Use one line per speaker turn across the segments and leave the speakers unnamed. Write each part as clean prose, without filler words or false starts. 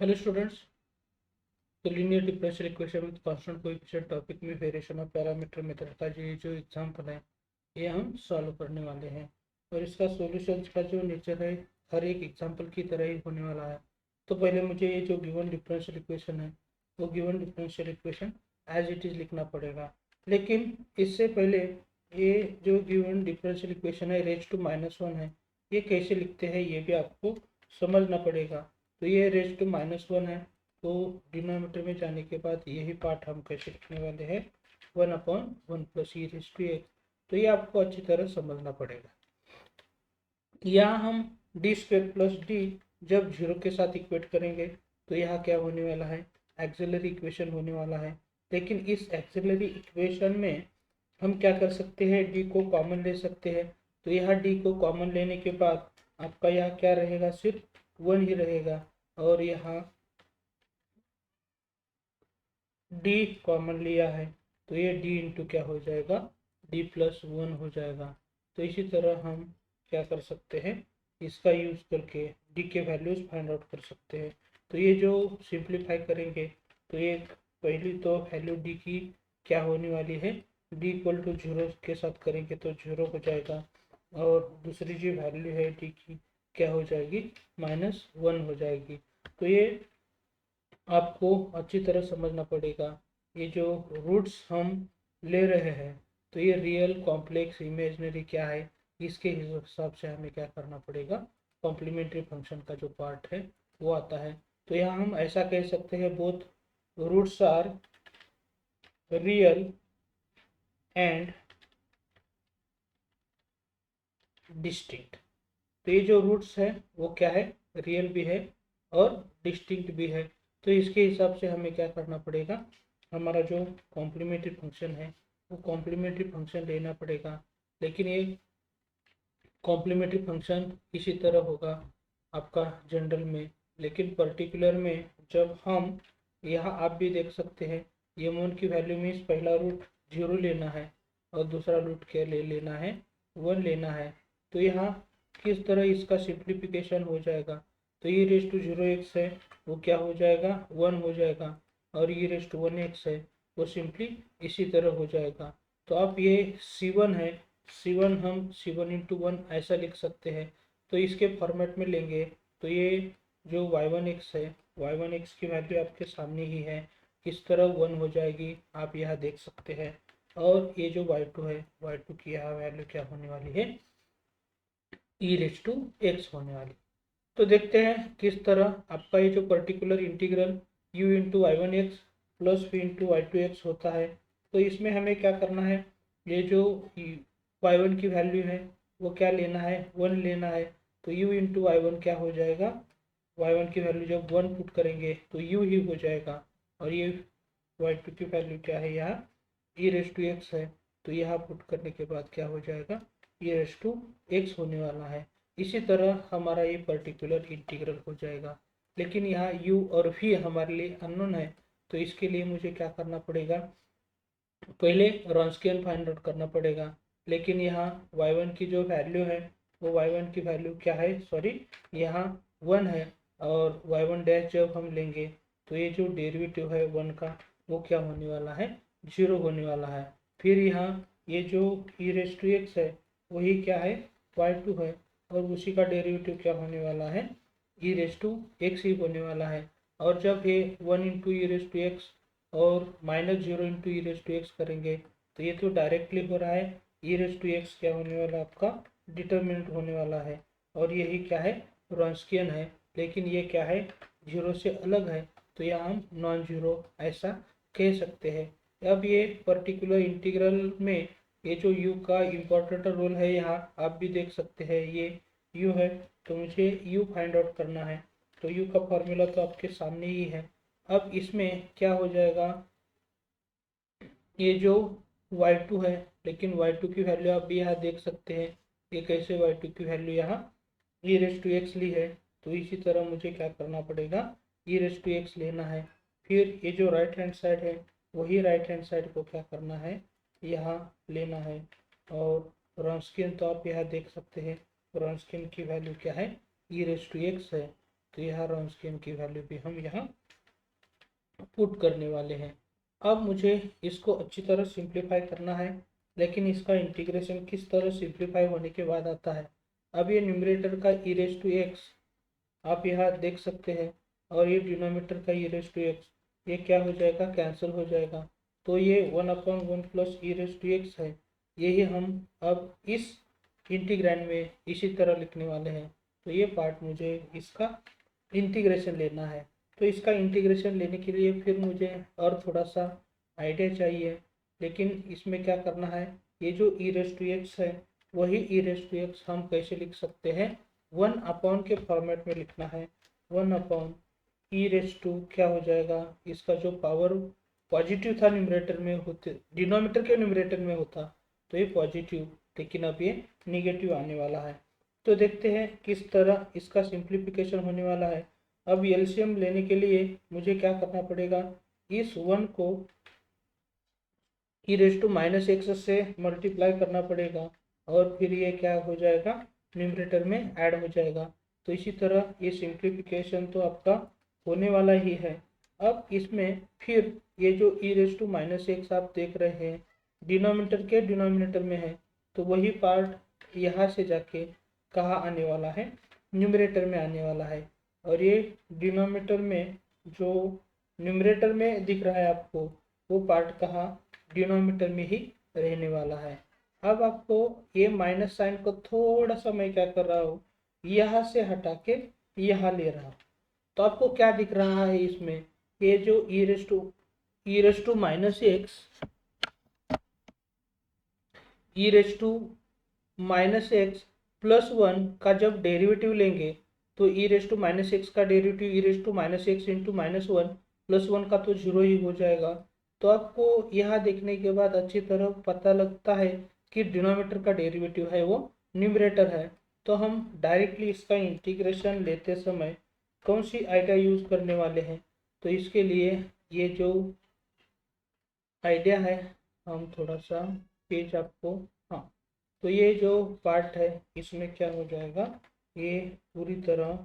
Hello students. तो linear differential equation with constant coefficient topic में variation of parameter method का ये जो एग्जांपल है ये हम सॉल्व करने वाले हैं। और इसका सॉल्यूशंस का जो नेचर है हर एक एग्जांपल की तरह ही होने वाला है। तो पहले मुझे ये जो गिवन डिफरेंशियल इक्वेशन है वो given differential equation as it is लिखना पड़ेगा। लेकिन इससे पहले ये जो गिवन डिफरेंशियल इक्वेशन है रेज टू -1 है, ये कैसे लिखते हैं ये भी आपको समझना पड़ेगा। तो ये रेज टू -1 है, तो डिनोमीटर में जाने के बाद यही पार्ट हम कैसे लिखने वाले हैं 1/1 plus E raise to X. तो ये आपको अच्छी तरह समझना पड़ेगा। यहाँ हम डी स्क्वायर प्लस डी जब जीरो के साथ इक्वेट करेंगे तो यहाँ क्या होने वाला है, एक्सिलरी इक्वेशन होने वाला है। लेकिन इस एक्सिलरी इक्वेशन में हम क्या कर सकते हैं, डी को कॉमन ले सकते हैं। तो यहाँ डी को कॉमन लेने के बाद आपका यहाँ क्या रहेगा, सिर्फ 1 ही रहेगा। और यहाँ डी कॉमन लिया है तो ये डी इंटू क्या हो जाएगा, d+1 हो जाएगा। तो इसी तरह हम क्या कर सकते हैं, इसका यूज़ करके डी के वैल्यूज़ फाइंड आउट कर सकते हैं। तो ये जो सिंप्लीफाई करेंगे तो ये पहली तो वैल्यू डी की क्या होने वाली है, डी इक्वल टू 0 के साथ करेंगे तो 0 हो जाएगा। और दूसरी जो वैल्यू है डी की क्या हो जाएगी, -1 हो जाएगी। तो ये आपको अच्छी तरह समझना पड़ेगा। ये जो रूट्स हम ले रहे हैं तो ये रियल कॉम्प्लेक्स इमेजनरी क्या है, इसके हिसाब से हमें क्या करना पड़ेगा, कॉम्प्लीमेंट्री फंक्शन का जो पार्ट है वो आता है। तो यहाँ हम ऐसा कह सकते हैं both roots are real and distinct. तो ये जो रूट्स है वो क्या है, रियल भी है और डिस्टिंक्ट भी है। तो इसके हिसाब से हमें क्या करना पड़ेगा, हमारा जो कॉम्प्लीमेंट्री फंक्शन है वो कॉम्प्लीमेंट्री फंक्शन लेना पड़ेगा। लेकिन ये कॉम्प्लीमेंट्री फंक्शन इसी तरह होगा आपका जनरल में, लेकिन पर्टिकुलर में जब हम यहाँ आप भी देख सकते हैं ये वन की वैल्यू मीन्स पहला रूट 0 लेना है और दूसरा रूट क्या ले लेना है, 1 लेना है। तो यहाँ किस तरह इसका सिंप्लीफिकेशन हो जाएगा, तो ये रेज टू 0x है वो क्या हो जाएगा, 1 हो जाएगा। और ये रेज टू 1x है वो सिंपली इसी तरह हो जाएगा। तो आप ये C1 है, C1 हम C1 इंटू 1 ऐसा लिख सकते हैं। तो इसके फॉर्मेट में लेंगे तो ये जो y1x है, y1x की वैल्यू आपके सामने ही है, किस तरह 1 हो जाएगी आप यहाँ देख सकते हैं। और ये जो y2 है, y2 की यहाँ वैल्यू क्या होने वाली है, e⁻x होने वाली। तो देखते हैं किस तरह आपका ये जो particular integral u into y1x plus v into y2x होता है। तो इसमें हमें क्या करना है, ये जो y1 की वैल्यू है वो क्या लेना है, 1 लेना है। तो u इंटू y1 क्या हो जाएगा, y1 की वैल्यू जब 1 पुट करेंगे तो u ही हो जाएगा। और ये y2 की वैल्यू क्या है यहाँ, e⁻x है। तो यहाँ पुट करने के बाद क्या हो जाएगा, e⁻x होने वाला है। इसी तरह हमारा ये पर्टिकुलर इंटीग्रल हो जाएगा। लेकिन यहाँ u और v हमारे लिए अननोन है, तो इसके लिए मुझे क्या करना पड़ेगा, पहले रॉन्स्कियन फाइंड आउट करना पड़ेगा। लेकिन यहाँ y1 की जो वैल्यू है वो y1 की वैल्यू क्या है, सॉरी यहाँ 1 है। और y1 डैश जब हम लेंगे तो ये जो डेरिवेटिव है 1 का वो क्या होने वाला है, 0 होने वाला है। फिर यहाँ ये जो e⁻x है वही क्या है, y2 है। और उसी का डेरिवेटिव क्या होने वाला है, e⁻x ही होने वाला है। और जब ये 1 इंटू e⁻x और -0 इंटू e⁻x करेंगे तो ये तो डायरेक्टली हो रहा है, e⁻x क्या होने वाला आपका डिटर्मिनेंट होने वाला है। और यही क्या है, रॉन्स्कियन है। लेकिन ये क्या है, 0 से अलग है, तो यहाँ हम नॉन जीरो ऐसा कह सकते हैं। अब ये पर्टिकुलर इंटीग्रल में ये जो u का इम्पोर्टेंट रोल है यहाँ आप भी देख सकते हैं, ये u है। तो मुझे u फाइंड आउट करना है। तो u का फॉर्मूला तो आपके सामने ही है। अब इसमें क्या हो जाएगा, ये जो y2 है, लेकिन y2 की वैल्यू आप भी यहाँ देख सकते हैं, ये कैसे y2 की वैल्यू यहाँ e⁻x ली है। तो इसी तरह मुझे क्या करना पड़ेगा, e⁻x लेना है। फिर ये जो राइट हैंड साइड है वही राइट हैंड साइड को क्या करना है, यहाँ लेना है। और रॉन्स्कियन तो आप यहाँ देख सकते हैं, रॉन्स्कियन की वैल्यू क्या है, e⁻x है। तो यहाँ रॉन्स्कियन की वैल्यू भी हम यहाँ पुट करने वाले हैं। अब मुझे इसको अच्छी तरह सिंप्लीफाई करना है, लेकिन इसका इंटीग्रेशन किस तरह सिंप्लीफाई होने के बाद आता है। अब ये न्यूमरेटर का ई रेज टू एक्स आप यहाँ देख सकते हैं, और ये डिनोमिनेटर का ई रेज टू एक्स ये क्या हो जाएगा, कैंसिल हो जाएगा। तो ये 1/1 plus E raise to x है, यही हम अब इस इंटीग्रैंड में इसी तरह लिखने वाले हैं। तो ये पार्ट मुझे इसका इंटीग्रेशन लेना है। तो इसका इंटीग्रेशन लेने के लिए फिर मुझे और थोड़ा सा आइडिया चाहिए, लेकिन इसमें क्या करना है, ये जो ई रेज टू एक्स है वही ई रेज टू एक्स हम कैसे लिख सकते हैं, 1 के फॉर्मेट में लिखना है। 1 ई रेज टू क्या हो जाएगा, इसका जो पावर पॉजिटिव था न्यूमरेटर में होते, डिनोमिनेटर के न्यूमरेटर में होता तो ये पॉजिटिव, लेकिन अब ये निगेटिव आने वाला है। तो देखते हैं किस तरह इसका सिंप्लीफिकेशन होने वाला है। अब एलसीएम लेने के लिए मुझे क्या करना पड़ेगा, इस 1 को ई रेज टू माइनस एक्स से मल्टीप्लाई करना पड़ेगा, और फिर ये क्या हो जाएगा, न्यूमरेटर में ऐड हो जाएगा। तो इसी तरह ये सिंप्लीफिकेशन तो आपका होने वाला ही है। अब इसमें फिर ये जो e raise to minus x आप देख रहे हैं डिनोमिनेटर के डिनोमिनेटर में है, तो वही पार्ट यहाँ से जाके कहाँ आने वाला है, न्यूमरेटर में आने वाला है। और ये डिनोमिनेटर में जो न्यूमरेटर में दिख रहा है आपको, वो पार्ट कहाँ, डिनोमिनेटर में ही रहने वाला है। अब आपको ये माइनस साइन को थोड़ा सा मैं क्या कर रहा हूँ, यहाँ से हटा के यहाँ ले रहा हूँ। तो आपको क्या दिख रहा है इसमें, ये जो e raise to minus x, e raise to minus x plus 1 का जब डेरिवेटिव लेंगे तो e raise to minus x का derivative e raise to minus x into -1 plus 1 का तो 0 ही हो जाएगा। तो आपको यह देखने के बाद अच्छी तरह पता लगता है कि डिनोमिनेटर का डेरिवेटिव है वो न्यूमरेटर है। तो हम डायरेक्टली इसका इंटीग्रेशन लेते समय कौन सी आइडिया यूज़ करने वाले हैं, तो इसके लिए ये जो आइडिया है हम थोड़ा सा पेज आपको, हाँ, तो ये जो पार्ट है इसमें क्या हो जाएगा, ये पूरी तरह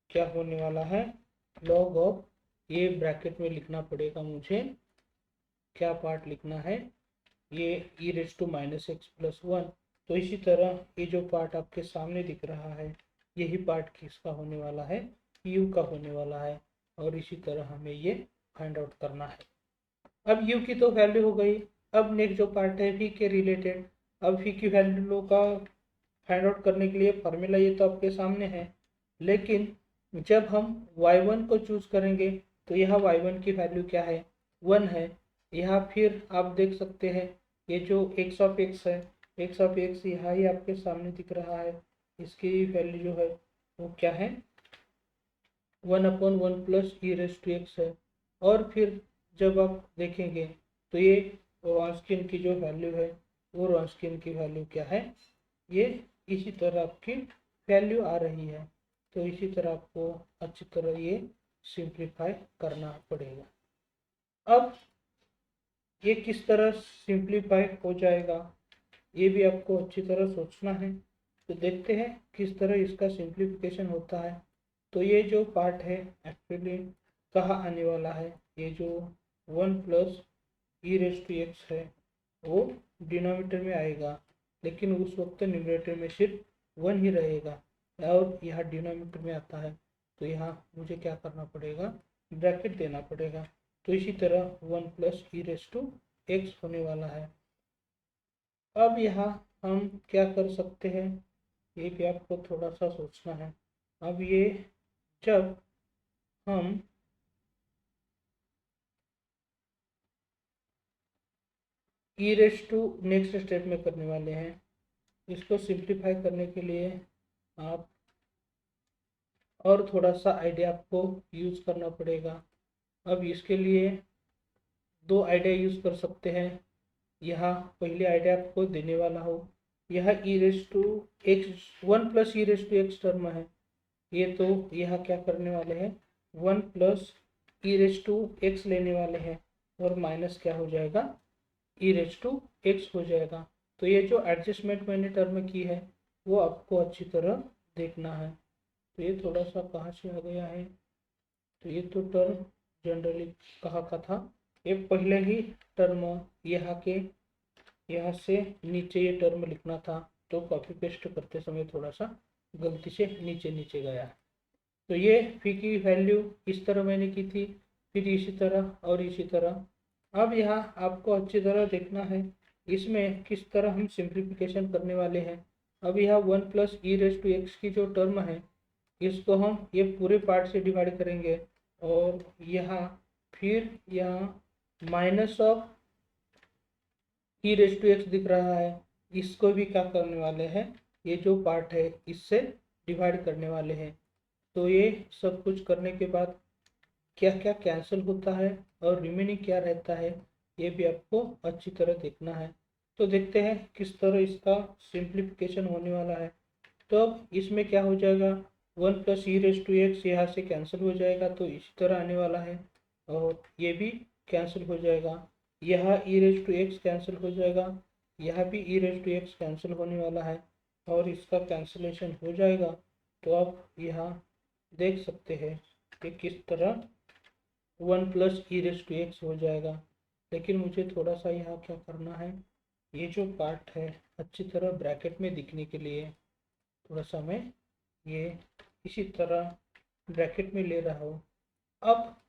क्या होने वाला है, लॉग ऑफ, ये ब्रैकेट में लिखना पड़ेगा मुझे, क्या पार्ट लिखना है, ये e raise to minus x plus 1। तो इसी तरह ये जो पार्ट आपके सामने दिख रहा है यही पार्ट किसका होने वाला है, यू का होने वाला है। और इसी तरह हमें ये फाइंड आउट करना है। अब यू की तो वैल्यू हो गई। अब नेक्स्ट जो पार्ट है वी के रिलेटेड, अब वी की वैल्यू का फाइंड आउट करने के लिए फार्मूला ये तो आपके सामने है, लेकिन जब हम y1 को चूज करेंगे तो यहाँ y1 की वैल्यू क्या है, 1 है। यहाँ फिर आप देख सकते हैं ये जो x ऑफ x है, x ऑफ x यहाँ ही आपके सामने दिख रहा है, इसकी वैल्यू जो है वो क्या है, 1/1 plus E raise to x है। और फिर जब आप देखेंगे तो ये रॉन्स्कियन की जो वैल्यू है वो रॉन्स्कियन की वैल्यू क्या है, ये इसी तरह आपकी वैल्यू आ रही है। तो इसी तरह आपको अच्छी तरह ये सिंप्लीफाई करना पड़ेगा। अब ये किस तरह सिंप्लीफाई हो जाएगा ये भी आपको अच्छी तरह सोचना है। तो देखते हैं किस तरह इसका सिंप्लीफिकेशन होता है। तो ये जो पार्ट है एक्चुअली कहाँ आने वाला है, ये जो 1 plus E raise to x है वो डिनोमिनेटर में आएगा, लेकिन उस वक्त न्यूमरेटर में सिर्फ 1 ही रहेगा, और यहाँ डिनोमिनेटर में आता है तो यहाँ मुझे क्या करना पड़ेगा, ब्रैकेट देना पड़ेगा। तो इसी तरह 1 plus E raise to X होने वाला है। अब यहाँ हम क्या कर सकते हैं ये भी आपको थोड़ा सा सोचना है। अब ये जब हम ई रेज टू नेक्स्ट स्टेप में करने वाले हैं, इसको सिंप्लीफाई करने के लिए आप और थोड़ा सा आइडिया आपको यूज़ करना पड़ेगा। अब इसके लिए दो आइडिया यूज़ कर सकते हैं। यहाँ पहले आइडिया आपको देने वाला हो, यह e raise to x 1 plus E raise to x term है, ये तो यहाँ क्या करने वाले हैं 1 plus E raise to x लेने वाले हैं, और माइनस क्या हो जाएगा ई रेज टू एक्स हो जाएगा। तो ये जो एडजस्टमेंट मैंने टर्म की है वो आपको अच्छी तरह देखना है। तो ये थोड़ा सा कहाँ से आ गया है, तो ये तो टर्म जनरली कहाँ का था, ये पहले ही टर्म यहाँ से नीचे ये टर्म लिखना था, तो कॉपी पेस्ट करते समय थोड़ा सा गलती से नीचे नीचे गया। तो ये फी की वैल्यू इस तरह मैंने की थी, फिर इसी तरह और इसी तरह। अब यहाँ आपको अच्छी तरह देखना है इसमें किस तरह हम सिंप्लीफिकेशन करने वाले हैं। अब यहाँ 1 plus E raise to X की जो टर्म है इसको हम ये पूरे पार्ट से डिवाइड करेंगे, और यहाँ minus of E raise to X दिख रहा है, इसको भी क्या करने वाले हैं, ये जो पार्ट है इससे डिवाइड करने वाले हैं। तो ये सब कुछ करने के बाद क्या क्या कैंसिल होता है और रिमेनिंग क्या रहता है, ये भी आपको अच्छी तरह देखना है। तो देखते हैं किस तरह इसका सिंप्लीफिकेशन होने वाला है। तो अब इसमें क्या हो जाएगा, 1 plus E raise to X यहाँ से कैंसिल हो जाएगा, तो इसी तरह आने वाला है, और ये भी कैंसिल हो जाएगा। यहाँ ई रेज टू एक्स कैंसिल हो जाएगा, यहाँ भी ई रेज टू एक्स कैंसिल होने वाला है, और इसका कैंसिलेशन हो जाएगा। तो आप यहाँ देख सकते हैं कि किस तरह 1 plus E raise to X हो जाएगा। लेकिन मुझे थोड़ा सा यहाँ क्या करना है, ये जो पार्ट है अच्छी तरह ब्रैकेट में दिखने के लिए थोड़ा सा मैं ये इसी तरह ब्रैकेट में ले रहा हूँ। अब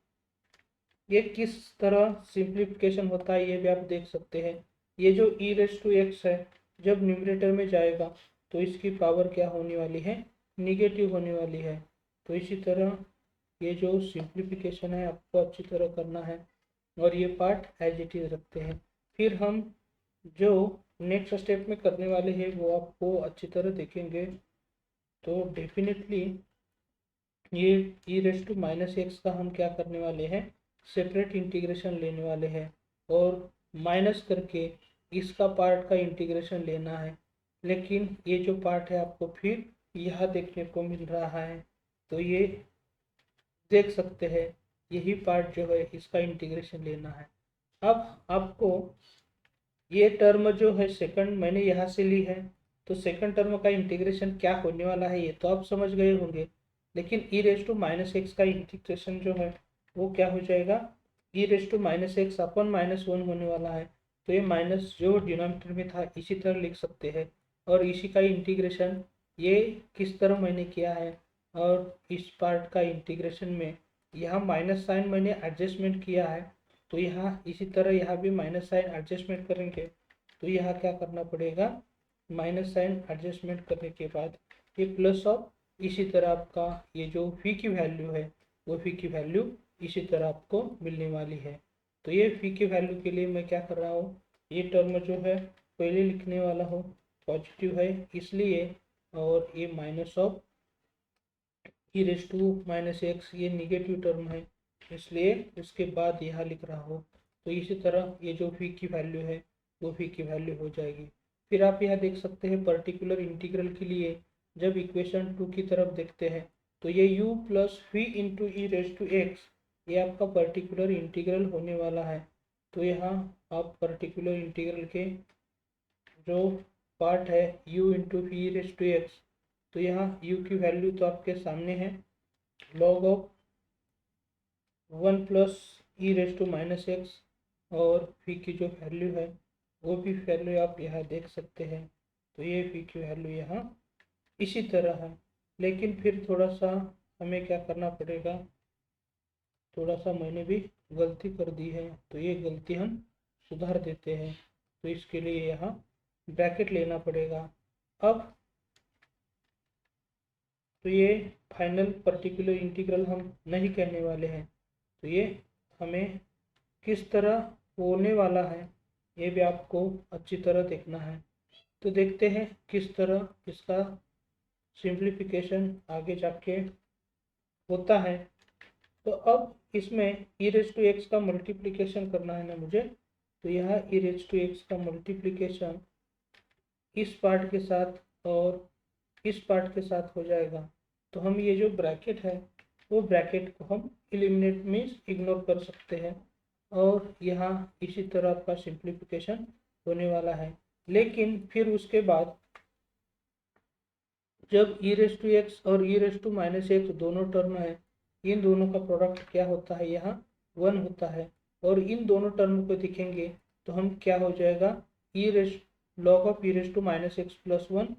ये किस तरह सिंप्लीफिकेशन होता है ये भी आप देख सकते हैं। ये जो ई रेज टू एक्स है जब न्यूमरेटर में जाएगा तो इसकी पावर क्या होने वाली है, निगेटिव होने वाली है। तो इसी तरह ये जो सिंप्लीफिकेशन है आपको अच्छी तरह करना है, और ये पार्ट एज इट इज रखते हैं। फिर हम जो नेक्स्ट स्टेप में करने वाले हैं वो आपको अच्छी तरह देखेंगे। तो डेफिनेटली ये e raise to minus x का हम क्या करने वाले हैं, सेपरेट इंटीग्रेशन लेने वाले हैं, और माइनस करके इसका पार्ट का इंटीग्रेशन लेना है। लेकिन ये जो पार्ट है आपको फिर यहाँ देखने को मिल रहा है, तो ये देख सकते हैं यही पार्ट जो है इसका इंटीग्रेशन लेना है। अब आपको ये टर्म जो है सेकंड मैंने यहाँ से ली है, तो सेकंड टर्म का इंटीग्रेशन क्या होने वाला है ये तो आप समझ गए होंगे। लेकिन ई रेज टू माइनस एक्स का इंटीग्रेशन जो है वो क्या हो जाएगा, ई raise to minus x upon -1 होने वाला है। तो ये माइनस जो डिनोमिनेटर में था इसी तरह लिख सकते हैं, और इसी का इंटीग्रेशन ये किस तरह मैंने किया है, और इस पार्ट का इंटीग्रेशन में यहाँ माइनस साइन मैंने एडजस्टमेंट किया है, तो यहाँ इसी तरह यहाँ भी माइनस साइन एडजस्टमेंट करेंगे। तो यहाँ क्या करना पड़ेगा, माइनस साइन एडजस्टमेंट करने के बाद ये प्लस ऑफ इसी तरह आपका ये जो फी की वैल्यू है वो फी की वैल्यू इसी तरह आपको मिलने वाली है। तो ये फी की वैल्यू के लिए मैं क्या कर रहा हूँ, ये टर्म जो है पहले लिखने वाला हूँ, पॉजिटिव है इसलिए, और ये minus of E raise to minus X ये निगेटिव टर्म है इसलिए उसके बाद यहाँ लिख रहा हूँ। तो इसी तरह ये जो फी की वैल्यू है वो फी की वैल्यू हो जाएगी। फिर आप यहाँ देख सकते हैं पर्टिकुलर इंटीग्रल के लिए जब इक्वेशन 2 की तरफ देखते हैं तो ये u plus phi into E raise to X ये आपका पर्टिकुलर इंटीग्रल होने वाला है। तो यहाँ आप पर्टिकुलर इंटीग्रल के जो पार्ट है u into phi raise to X, तो यहाँ u की वैल्यू तो आपके सामने है, log of 1 plus E raise to minus X, और फी की जो वैल्यू है वो भी वैल्यू आप यहाँ देख सकते हैं। तो ये फी की वैल्यू यहाँ इसी तरह है। लेकिन फिर थोड़ा सा हमें क्या करना पड़ेगा, थोड़ा सा मैंने भी गलती कर दी है, तो ये गलती हम सुधार देते हैं। तो इसके लिए यहाँ ब्रैकेट लेना पड़ेगा। अब तो ये फाइनल पर्टिकुलर इंटीग्रल हम नहीं कहने वाले हैं, तो ये हमें किस तरह होने वाला है ये भी आपको अच्छी तरह देखना है। तो देखते हैं किस तरह इसका सिंप्लीफिकेशन आगे जाके होता है। तो अब इसमें ई रेज टू एक्स का मल्टीप्लिकेशन करना है ना मुझे, तो यहाँ ई रेज टू एक्स का मल्टीप्लिकेशन इस पार्ट के साथ और इस पार्ट के साथ हो जाएगा। तो हम ये जो ब्रैकेट है वो ब्रैकेट को हम एलिमिनेट मीन्स इग्नोर कर सकते हैं, और यहाँ इसी तरह आपका सिंप्लीफिकेशन होने वाला है। लेकिन फिर उसके बाद जब e रेस टू एक्स और e raise to minus X दोनों टर्म है, इन दोनों का प्रोडक्ट क्या होता है, यहाँ 1 होता है। और इन दोनों टर्म को दिखेंगे तो हम क्या हो जाएगा, e raise log of e raise to minus x plus 1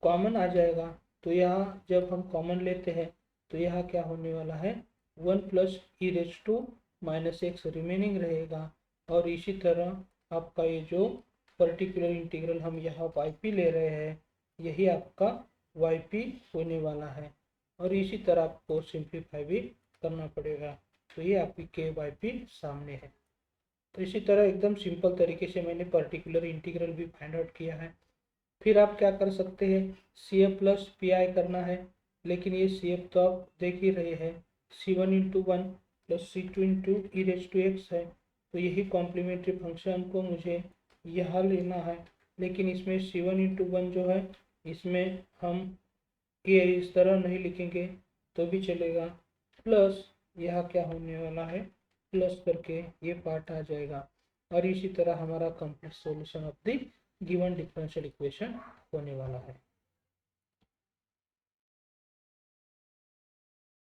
common आ जाएगा। तो यहाँ जब हम कॉमन लेते हैं तो यहाँ क्या होने वाला है, 1 plus E raise to minus X remaining रहेगा। और इसी तरह आपका ये जो पर्टिकुलर इंटीग्रल हम यहाँ वाई पी ले रहे हैं, यही आपका वाई पी होने वाला है। और इसी तरह आपको सिंप्लीफाई भी करना पड़ेगा। तो ये आपकी के वाई पी सामने है। तो इसी तरह एकदम सिंपल तरीके से मैंने पर्टिकुलर इंटीग्रल भी फाइंड आउट किया है। फिर आप क्या कर सकते हैं, C F plus P I करना है, लेकिन ये सी एफ तो आप देख ही रहे हैं, C one into one plus C two into e raise to x है। तो यही कॉम्प्लीमेंट्री फंक्शन को मुझे यहाँ लेना है, लेकिन इसमें सी वन इंटू वन जो है, इसमें हम ये इस तरह नहीं लिखेंगे तो भी चलेगा, प्लस यहाँ क्या होने वाला है, प्लस करके ये पार्ट आ जाएगा। और इसी तरह हमारा complete solution of the given differential equation होने वाला है।